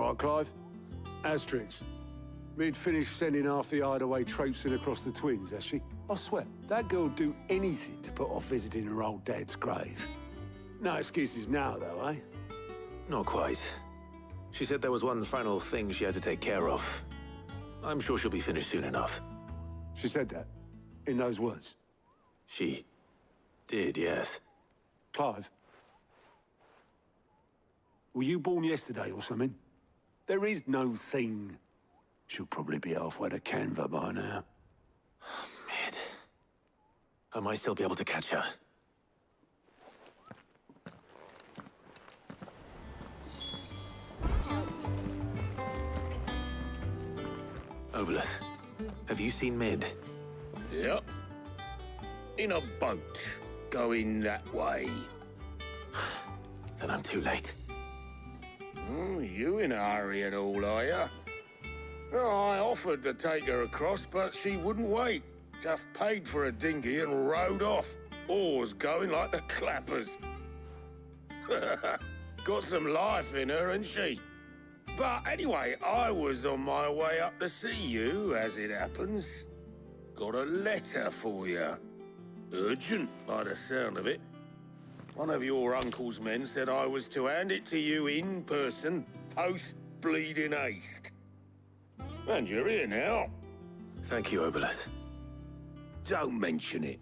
All right, Clive. Asterix. Mid finished sending half the hideaway traipsing across the twins, has she? I swear, that girl'd do anything to put off visiting her old dad's grave. No excuses now, though, eh? Not quite. She said there was one final thing she had to take care of. I'm sure she'll be finished soon enough. She said that? In those words? She did, yes. Clive? Were you born yesterday or something? There is no thing. She'll probably be halfway to Canva by now. Mid. I might still be able to catch her. Obelus, have you seen Mid? Yep. In a boat, going that way. Then I'm too late. You in a hurry at all, are you? Oh, I offered to take her across, but she wouldn't wait. Just paid for a dinghy and rowed off. Oars going like the clappers. Got some life in her, ain't she? But anyway, I was on my way up to see you, as it happens. Got a letter for you. Urgent, by the sound of it. One of your uncle's men said I was to hand it to you in person, post-bleeding haste. And you're here now. Thank you, Obelus. Don't mention it.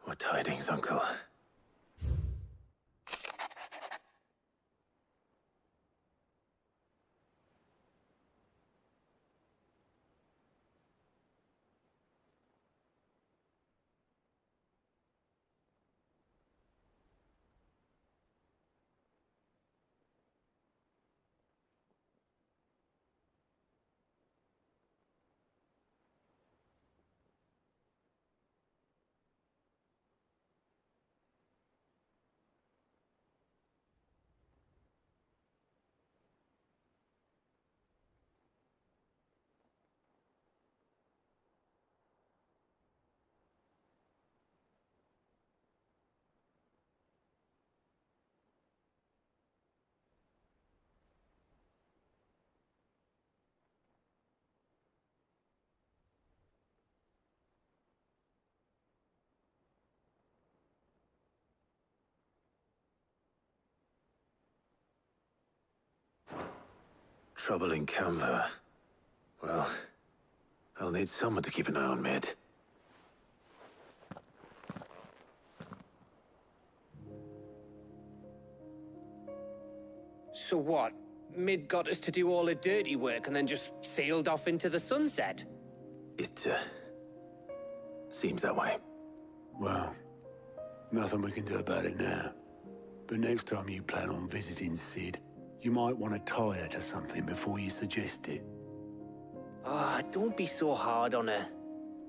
What tidings, Uncle? Trouble in Canva. Well, I'll need someone to keep an eye on Mid. So what? Mid got us to do all the dirty work and then just sailed off into the sunset? It, seems that way. Well, nothing we can do about it now. But next time you plan on visiting Sid, you might want to tie her to something before you suggest it. Ah, don't be so hard on her.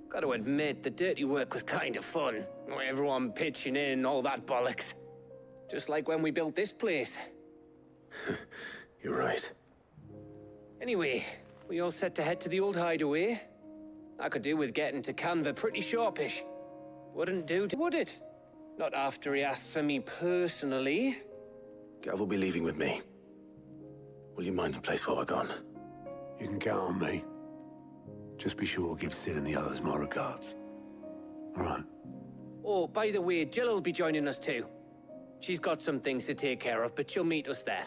Gotta admit, the dirty work was kind of fun. Everyone pitching in, all that bollocks. Just like when we built this place. You're right. Anyway, we all set to head to the old hideaway. I could do with getting to Canva pretty sharpish. Wouldn't do, would it? Not after he asked for me personally. Gav will be leaving with me. Will you mind the place while we're gone? You can count on me. Just be sure to give Sid and the others my regards. All right. Oh, by the way, Jill will be joining us too. She's got some things to take care of, but she'll meet us there.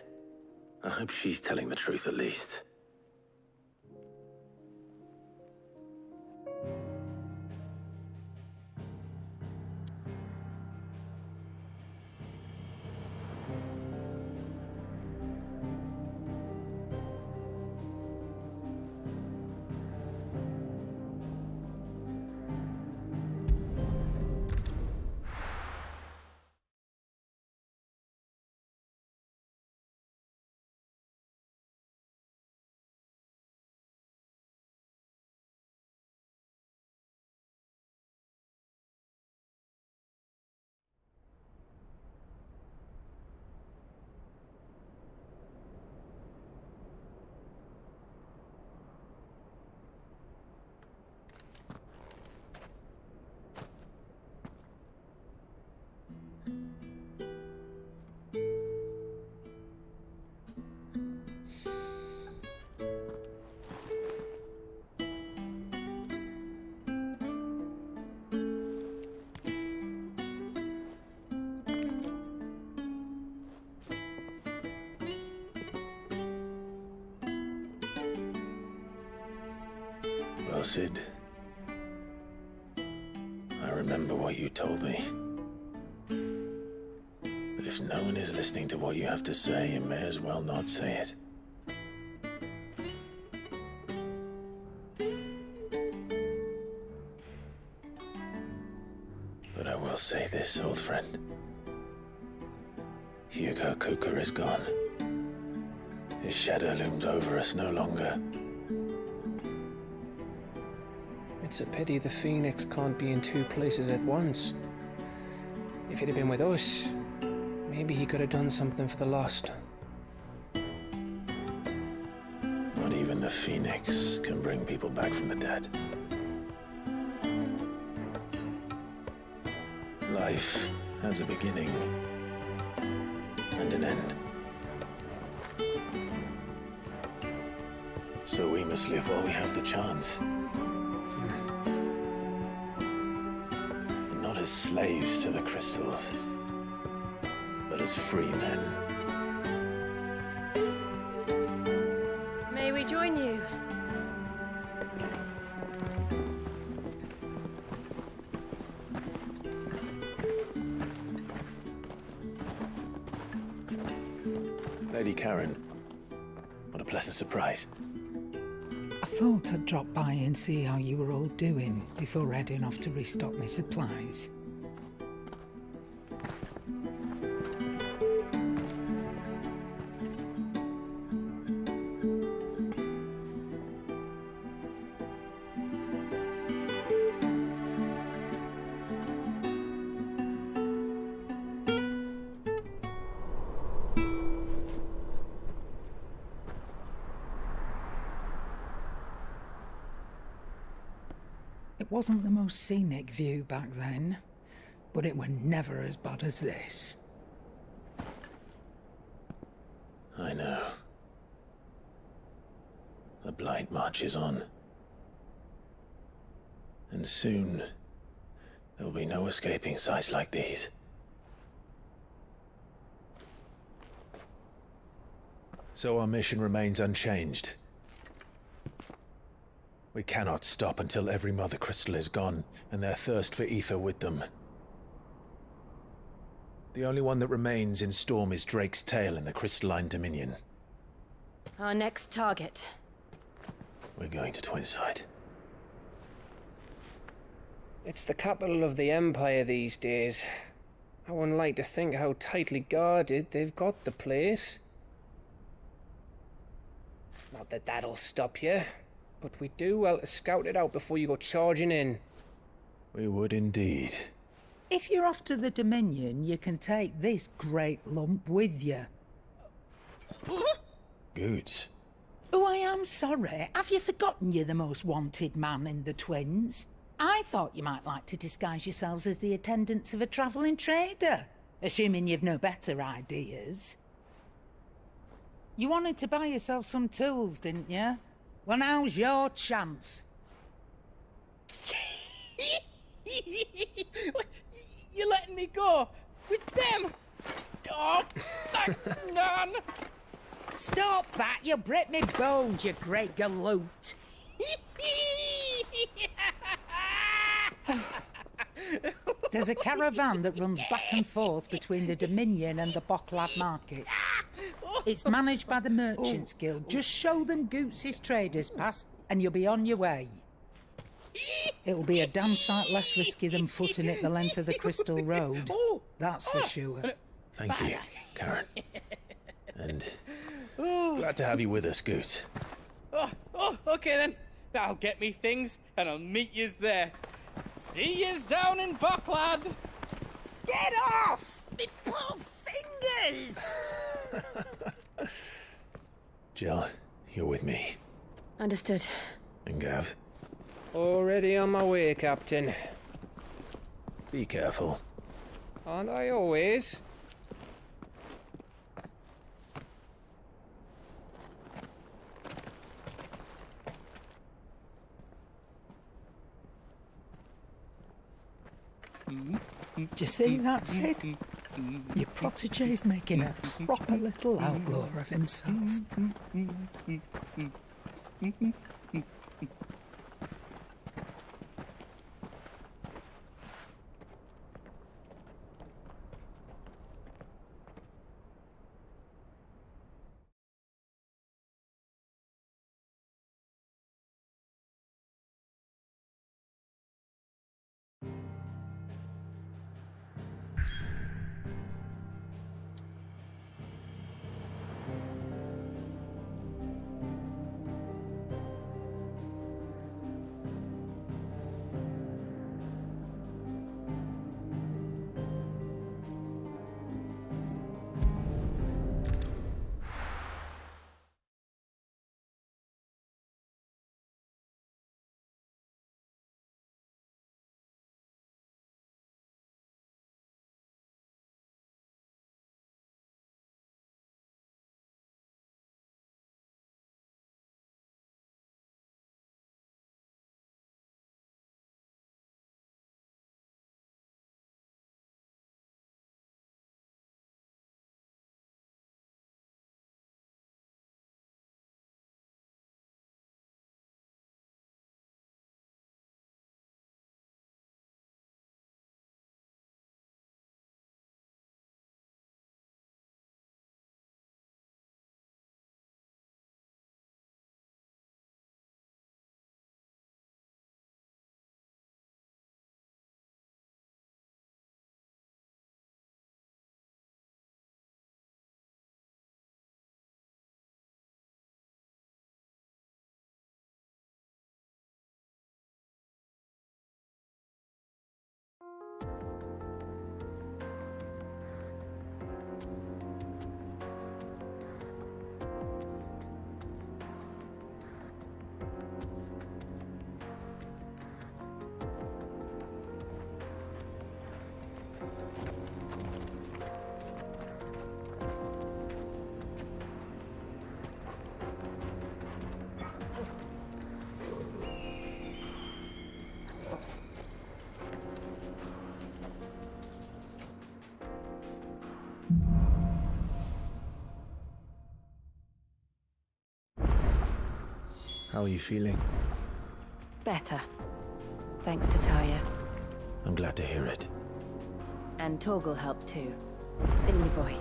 I hope she's telling the truth at least. Cid. I remember what you told me. But if no one is listening to what you have to say, you may as well not say it. But I will say this, old friend. Hugo Kuka is gone. His shadow looms over us no longer. It's a pity the Phoenix can't be in two places at once. If he'd have been with us, maybe he could have done something for the lost. Not even the Phoenix can bring people back from the dead. Life has a beginning and an end. So we must live while we have the chance. And not as slaves to the crystals, but as free men. May we join you? Lady Karen, what a pleasant surprise. I thought I'd drop by and see how you were all doing before heading off to restock my supplies. It wasn't the most scenic view back then, but it were never as bad as this. I know. The Blight marches on. And soon, there will be no escaping sights like these. So our mission remains unchanged. We cannot stop until every Mother Crystal is gone, and their thirst for ether with them. The only one that remains in Storm is Drake's Tail in the Crystalline Dominion. Our next target. We're going to Twinside. It's the capital of the Empire these days. I wouldn't like to think how tightly guarded they've got the place. Not that that'll stop you, but we do well to scout it out before you go charging in. We would indeed. If you're off to the Dominion, you can take this great lump with you. Goods. Oh, I am sorry. Have you forgotten you're the most wanted man in the Twins? I thought you might like to disguise yourselves as the attendants of a travelling trader, assuming you've no better ideas. You wanted to buy yourself some tools, didn't you? Well, now's your chance. You're letting me go with them? Oh, thanks, Nan. Stop that! You'll break me bones, you great galoot. There's a caravan that runs back and forth between the Dominion and the Bocklad markets. It's managed by the Merchants Guild. Just show them Goots' traders pass and you'll be on your way. It'll be a damn sight less risky than footing it the length of the Crystal Road. That's for sure. Thank you, Karen. And glad to have you with us, Goots. Okay then. That'll get me things, and I'll meet yous there. See yous down in Bocklad. Get off! Me poor fingers! Jill, you're with me. Understood. And Gav, Already on my way, Captain. be careful. Aren't I always? Do you see that, Sid? Your protege's making a proper little outlaw of himself. How are you feeling? Better. Thanks to Taya. I'm glad to hear it. And Torgal helped too. Didn't you, boy?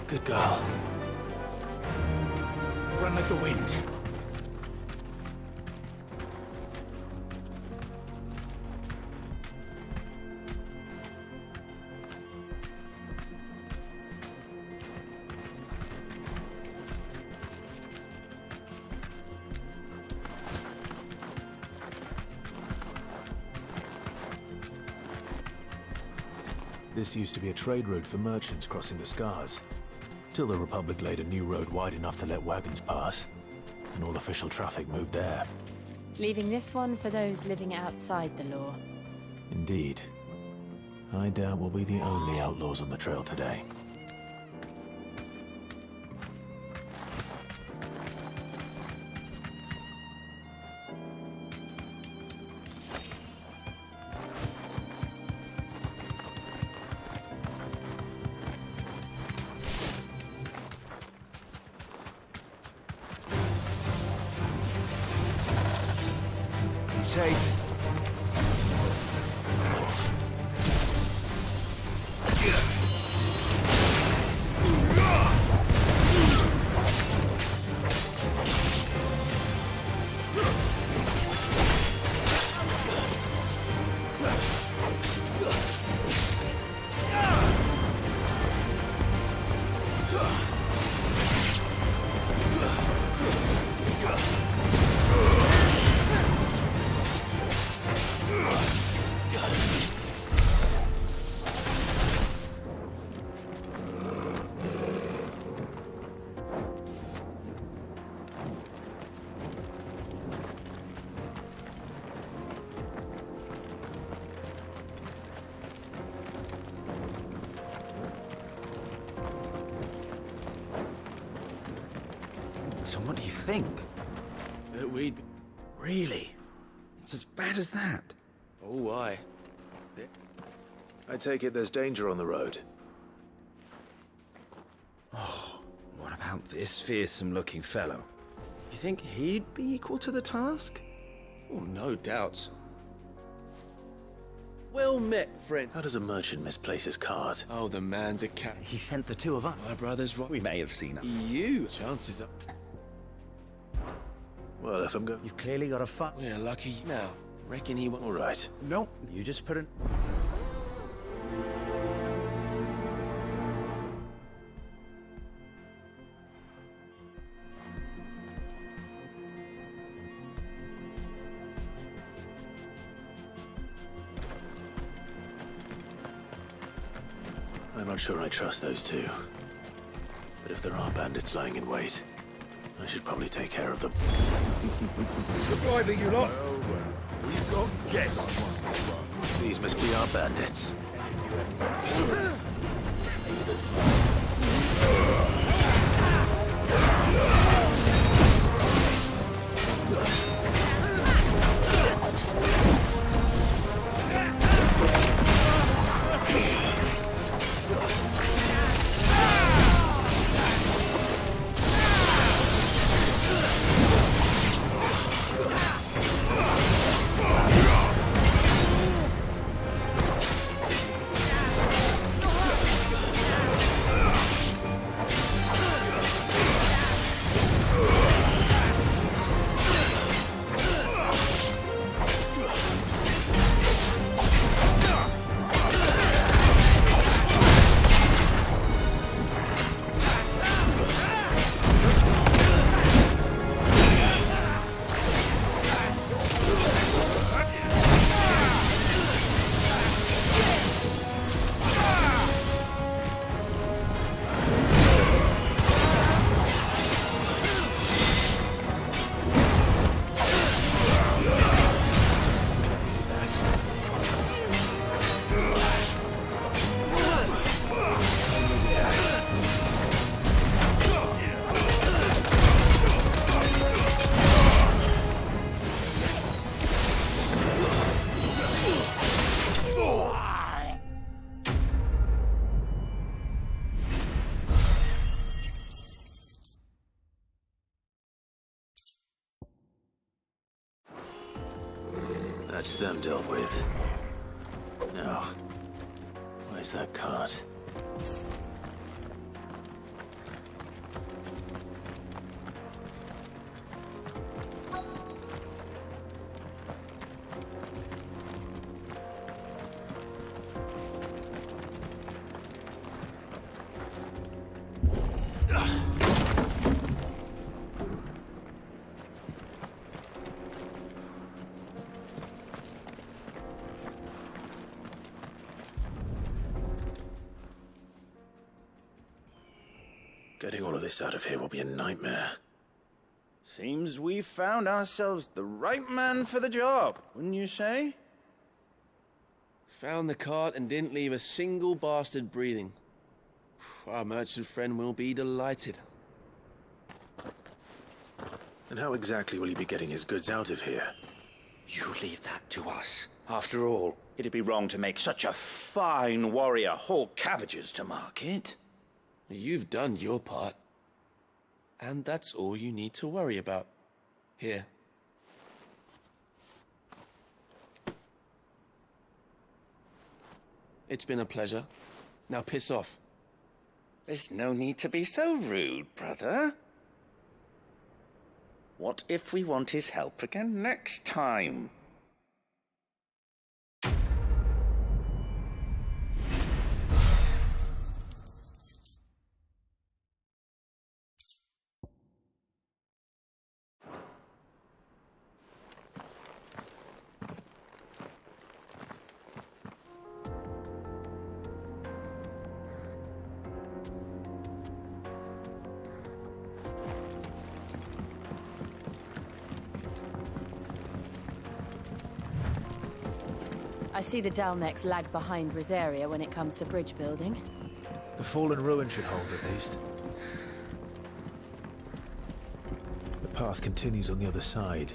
Good girl. Run like the wind. This used to be a trade route for merchants crossing the Scars. Till the Republic laid a new road wide enough to let wagons pass. And all official traffic moved there. Leaving this one for those living outside the law. Indeed. I doubt we'll be the only outlaws on the trail today. Safe. So what do you think? That we'd... Really? It's as bad as that? Oh, why? I take it there's danger on the road. What about this fearsome-looking fellow? You think he'd be equal to the task? Oh, no doubt. Well met, friend. How does a merchant misplace his cart? Oh, the man's a cat. He sent the two of us. My brother's right. We may have seen him. You? Chances are... Well, if I'm going... You've clearly got a fight. We're lucky now. Reckon he won't... All right. No, you just put an... I'm not sure I trust those two. But if there are bandits lying in wait, I should probably take care of them. Goodbye, you lot. We've got guests. These must be our bandits. That's them dealt with. Now, where's that cart? Getting all of this out of here will be a nightmare. Seems we've found ourselves the right man for the job, wouldn't you say? Found the cart and didn't leave a single bastard breathing. Our merchant friend will be delighted. And how exactly will he be getting his goods out of here? You leave that to us. After all, it'd be wrong to make such a fine warrior haul cabbages to market. You've done your part. And that's all you need to worry about. Here. It's been a pleasure. Now piss off. There's no need to be so rude, brother. What if we want his help again next time? I see the Dalmex lag behind Rosaria when it comes to bridge building. The fallen ruin should hold, at least. The path continues on the other side.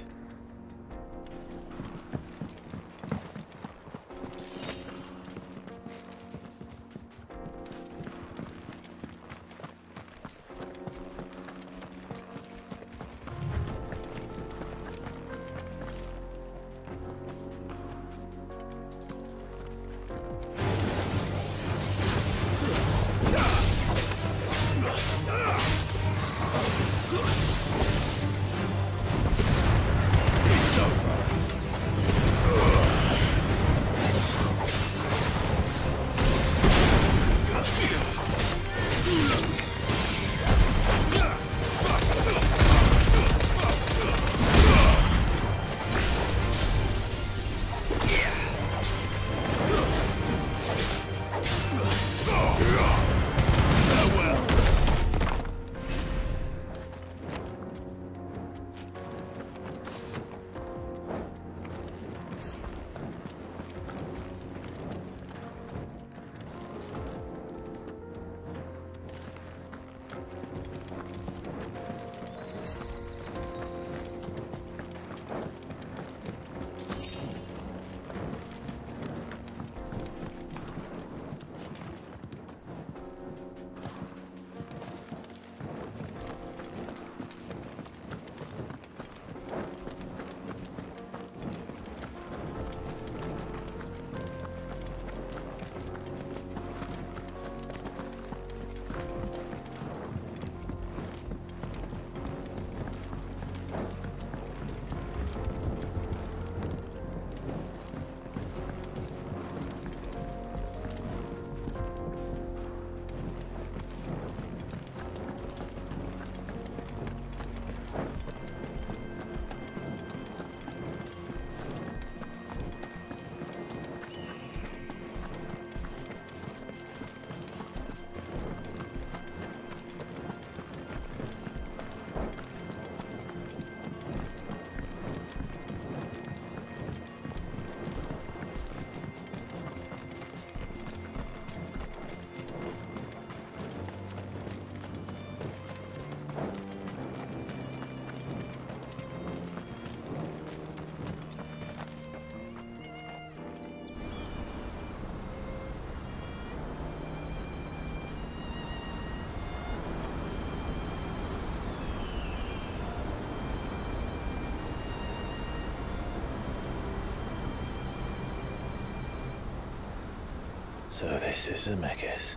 So this is Zemeckis.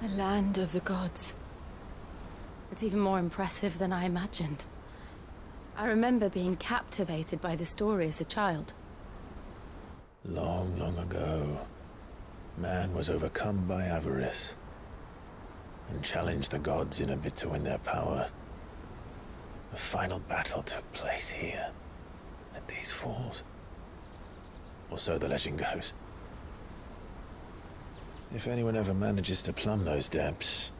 The land of the gods. It's even more impressive than I imagined. I remember being captivated by the story as a child. Long, long ago, man was overcome by avarice and challenged the gods in a bid to win their power. The final battle took place here, at these falls. Or so the legend goes. If anyone ever manages to plumb those depths,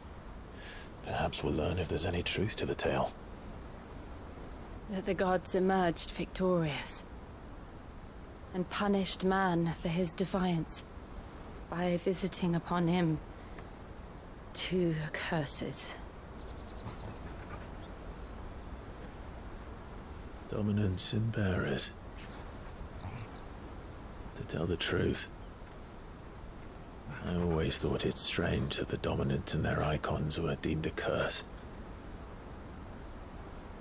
perhaps we'll learn if there's any truth to the tale. That the gods emerged victorious and punished man for his defiance by visiting upon him 2 curses. Dominants and bearers. To tell the truth, I always thought it strange that the dominants and their icons were deemed a curse.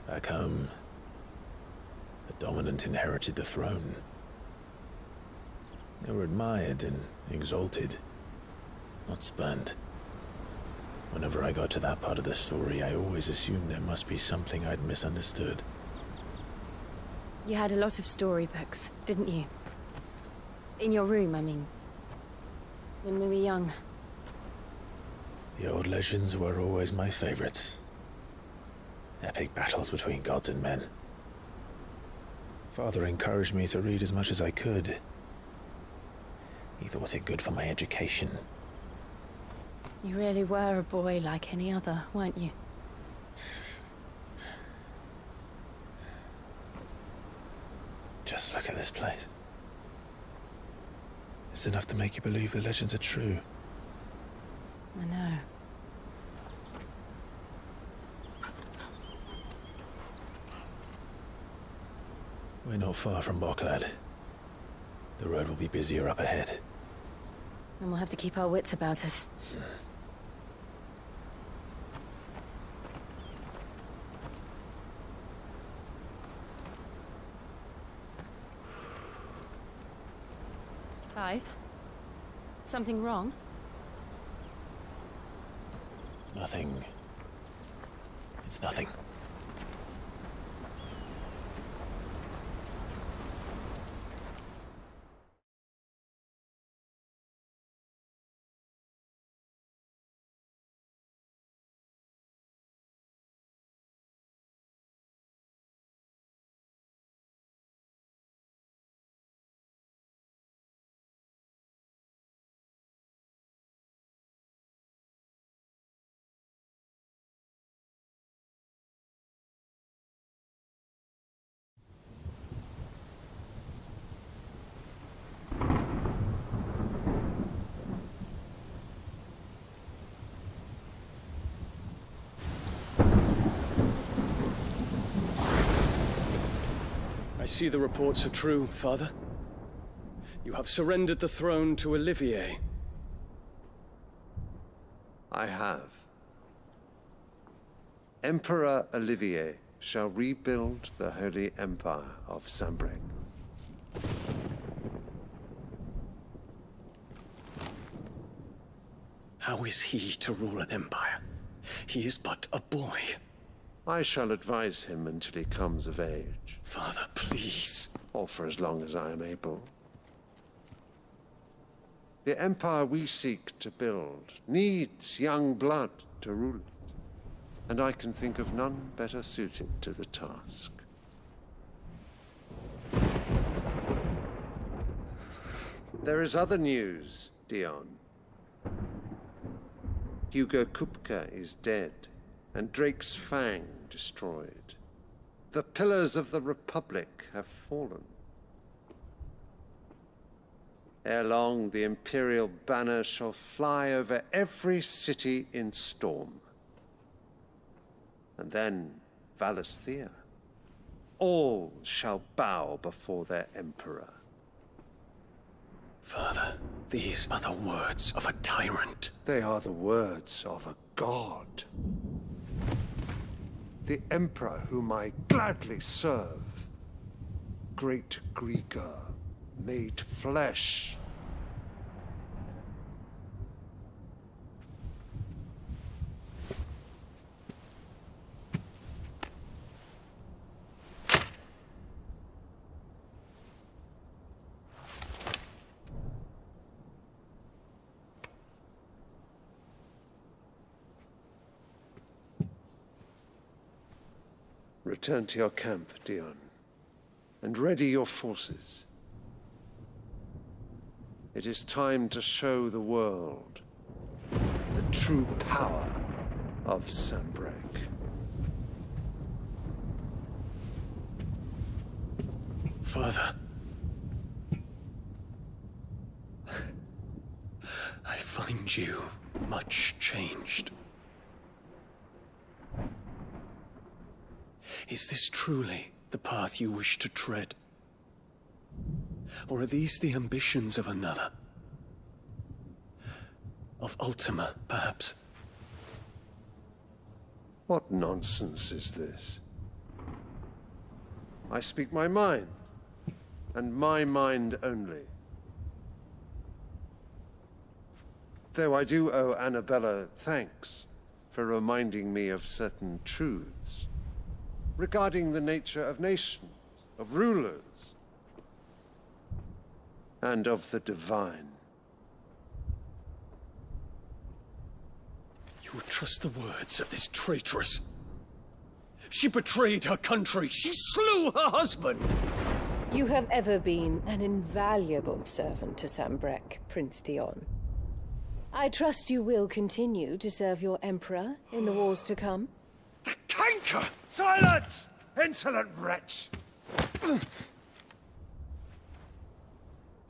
Back home, the dominant inherited the throne. They were admired and exalted, not spurned. Whenever I got to that part of the story, I always assumed there must be something I'd misunderstood. You had a lot of storybooks, didn't you? In your room, I mean. When we were young. The old legends were always my favorites. Epic battles between gods and men. Father encouraged me to read as much as I could. He thought it good for my education. You really were a boy like any other, weren't you? Just look at this place. It's enough to make you believe the legends are true. I know. We're not far from Boklad. The road will be busier up ahead. And we'll have to keep our wits about us. Clive? Something wrong? Nothing. It's nothing. I see the reports are true, Father. You have surrendered the throne to Olivier. I have. Emperor Olivier shall rebuild the Holy Empire of Sambrec. How is he to rule an empire? He is but a boy. I shall advise him until he comes of age. Father, please. Or for as long as I am able. The empire we seek to build needs young blood to rule it, and I can think of none better suited to the task. There is other news, Dion. Hugo Kupka is dead, and Drake's Fang destroyed. The pillars of the Republic have fallen. Ere long, the Imperial banner shall fly over every city in Storm. And then, Valisthea. All shall bow before their Emperor. Father, these are the words of a tyrant. They are the words of a god. The Emperor whom I gladly serve. Great Grieger, made flesh Return to your camp, Dion, and ready your forces. It is time to show the world the true power of Sanbreque. Father. I find you much changed. Is this truly the path you wish to tread? Or are these the ambitions of another? Of Ultima, perhaps? What nonsense is this? I speak my mind, and my mind only. Though I do owe Annabella thanks for reminding me of certain truths regarding the nature of nations, of rulers, and of the divine. You would trust the words of this traitress? She betrayed her country. She slew her husband. You have ever been an invaluable servant to Sanbreque, Prince Dion. I trust you will continue to serve your Emperor in the wars to come. The canker! Silence! Insolent wretch!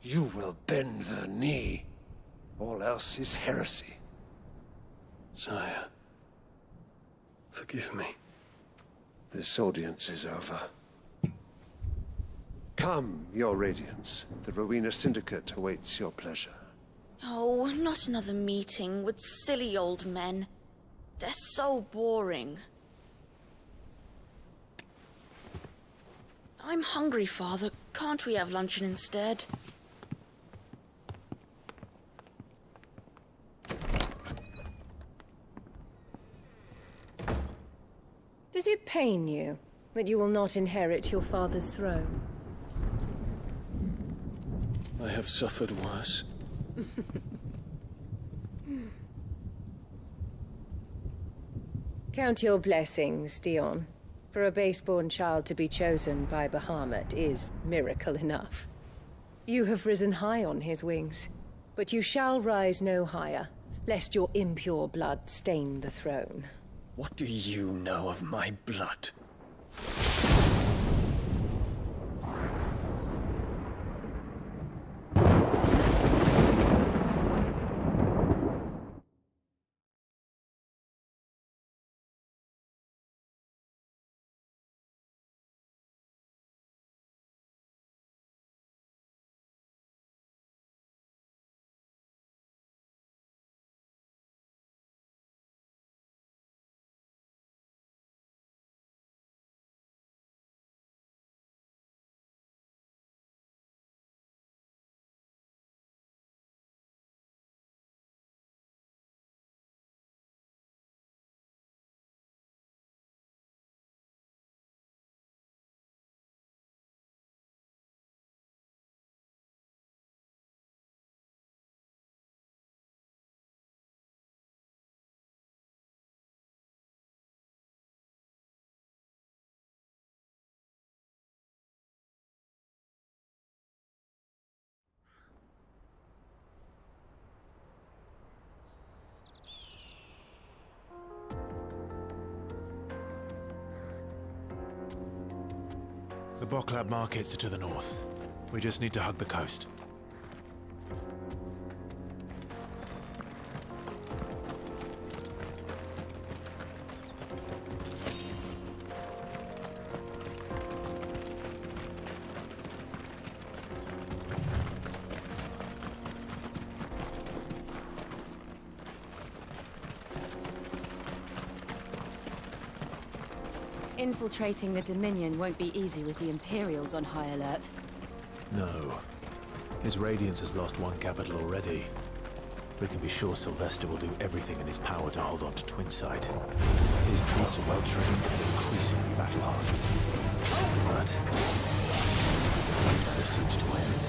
You will bend the knee. All else is heresy. Sire, forgive me. This audience is over. Come, your Radiance. The Rowena Syndicate awaits your pleasure. Oh, not another meeting with silly old men. They're so boring. I'm hungry, Father. Can't we have luncheon instead? Does it pain you that you will not inherit your father's throne? I have suffered worse. Count your blessings, Dion. For a base-born child to be chosen by Bahamut is miracle enough. You have risen high on his wings, but you shall rise no higher, lest your impure blood stain the throne. What do you know of my blood? The Boklab markets are to the north. We just need to hug the coast. Infiltrating the Dominion won't be easy with the Imperials on high alert. No. His Radiance has lost one capital already. We can be sure Sylvester will do everything in his power to hold on to Twinside. His troops are well-trained and increasingly battle-hardened. But for the siege to end.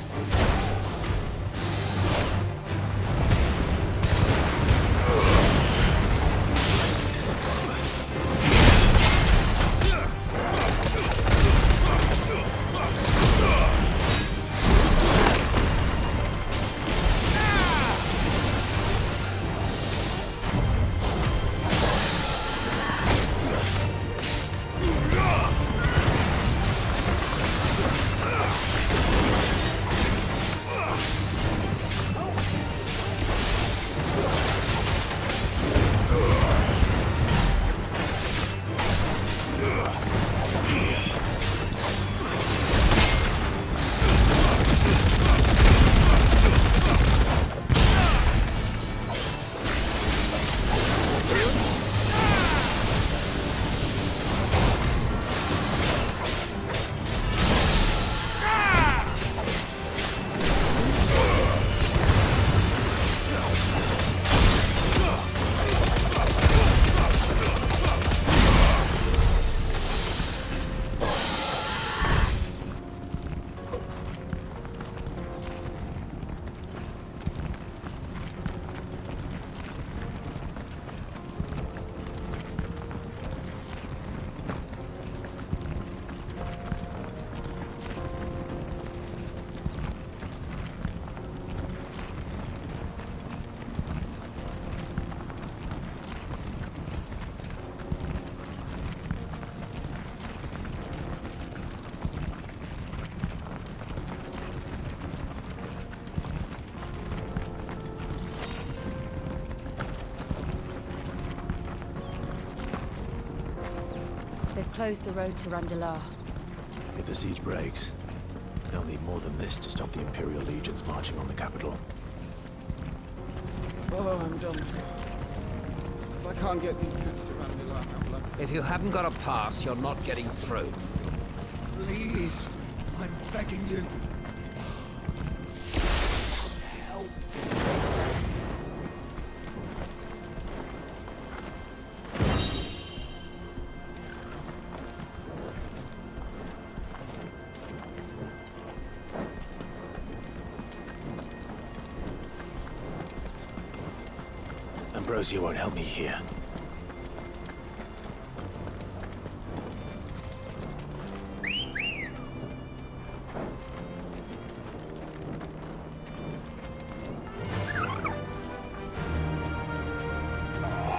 closed the road to Randalar. If the siege breaks, they'll need more than this to stop the Imperial legions marching on the capital. Oh, I'm done for. If I can't get these bits to Randalar, I'm lucky. If you haven't got a pass, you're not getting through. Please, I'm begging you. Ambrosia won't help me here.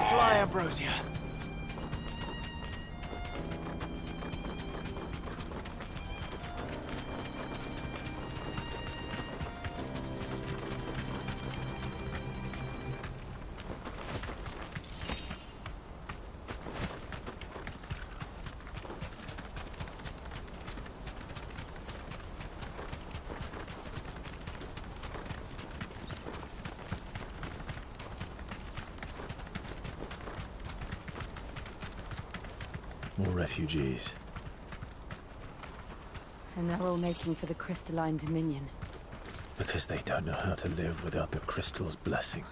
Fly, Ambrosia. More refugees. And they're all making for the crystalline dominion. Because they don't know how to live without the crystal's blessing.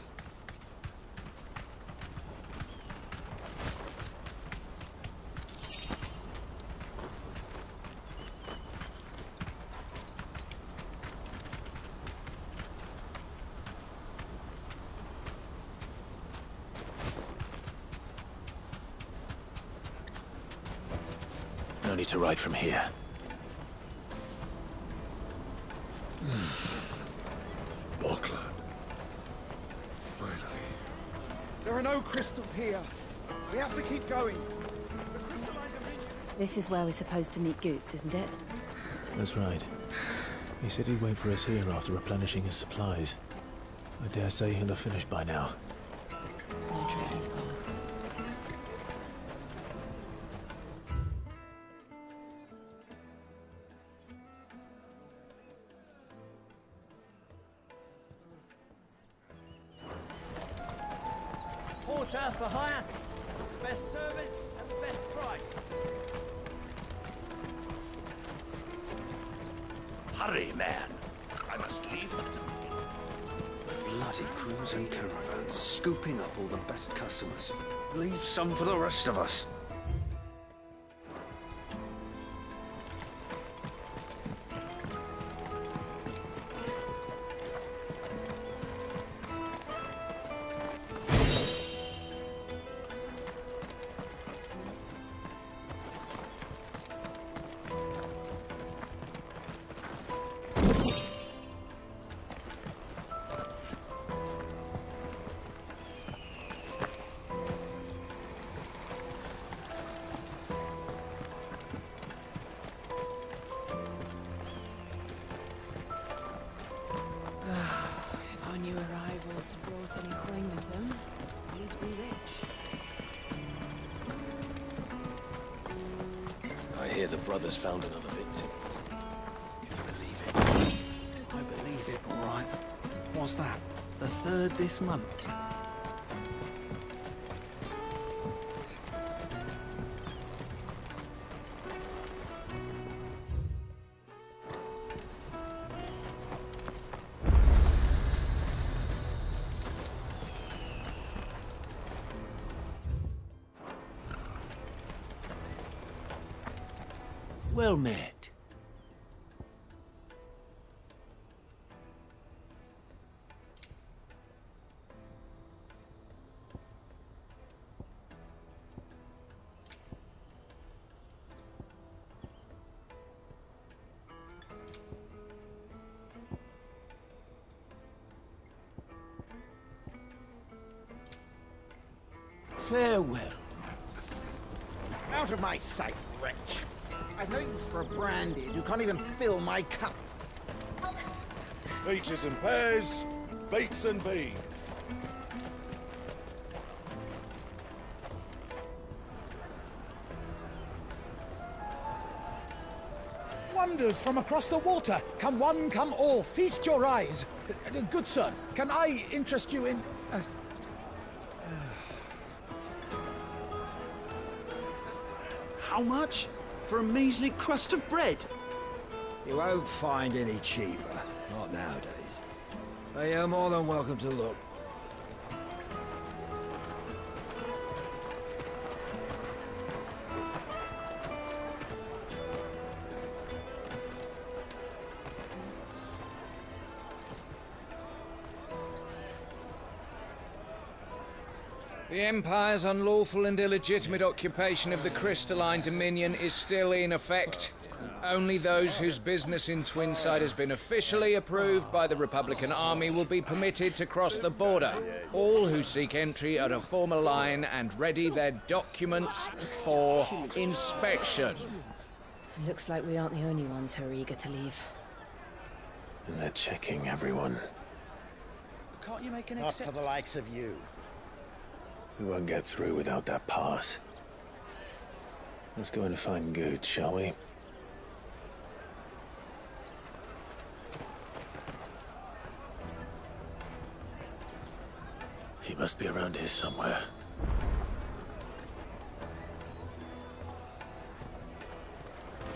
No need to ride from here. Boklan. Finally. There are no crystals here. We have to keep going. The crystalline dominion... This is where we're supposed to meet Goots, isn't it? That's right. He said he'd wait for us here after replenishing his supplies. I dare say he'll have finished by now. No trader's pass. Porter for hire. Best service at the best price. Hurry, man. I must leave. Bloody crews and caravans, scooping up all the best customers. Leave some for the rest of us. If our new arrivals had brought any coin with them, we'd be rich. I hear the brothers found another victim. Can you believe it? I believe it, all right. What's that? The third this month? Well met. Farewell. Out of my sight, wretch. I've no use for a branded who can't even fill my cup. Peaches and pears, beets and beans. wonders from across the water. Come one, come all, feast your eyes. Good sir, can I interest you in... How much? For a measly crust of bread? You won't find any cheaper. Not nowadays. But you're more than welcome to look. The Empire's unlawful and illegitimate occupation of the Crystalline Dominion is still in effect. Only those whose business in Twinside has been officially approved by the Republican Army will be permitted to cross the border. All who seek entry are to form a line and ready their documents for inspection. Looks like we aren't the only ones who are eager to leave. And they're checking everyone. Can't you make an exception? Not for the likes of you. We won't get through without that pass. Let's go and find Good, shall we? He must be around here somewhere.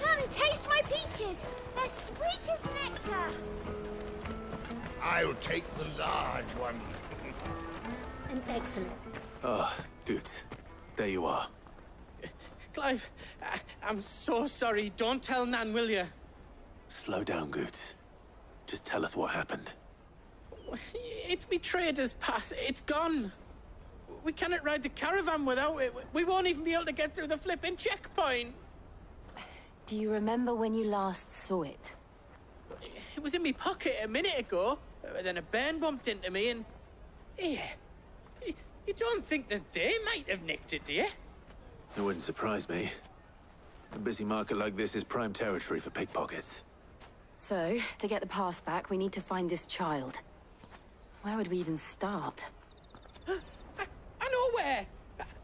Come, taste my peaches! They're sweet as nectar! I'll take the large one. An excellent. Ah, Good. There you are. Clive, I'm so sorry. Don't tell Nan, will you? Slow down, Good. Just tell us what happened. It's me trader's pass. It's gone. We cannot ride the caravan without it. We won't even be able to get through the flipping checkpoint. Do you remember when you last saw it? It was in my pocket a minute ago. Then a bairn bumped into me and... Yeah. You don't think that they might have nicked it, do you? It wouldn't surprise me. A busy market like this is prime territory for pickpockets. So, to get the pass back, we need to find this child. Where would we even start? I know where!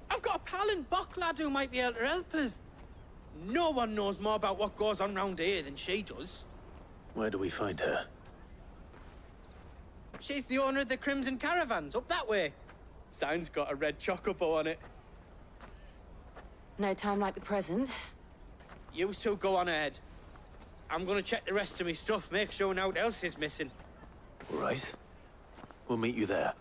I've got a pal in Bock lad who might be able to help us. No one knows more about what goes on round here than she does. Where do we find her? She's the owner of the Crimson Caravans, up that way. Sign's got a red chocobo on it. No time like the present. You two go on ahead. I'm gonna check the rest of my stuff, make sure nothing else is missing. All right. We'll meet you there.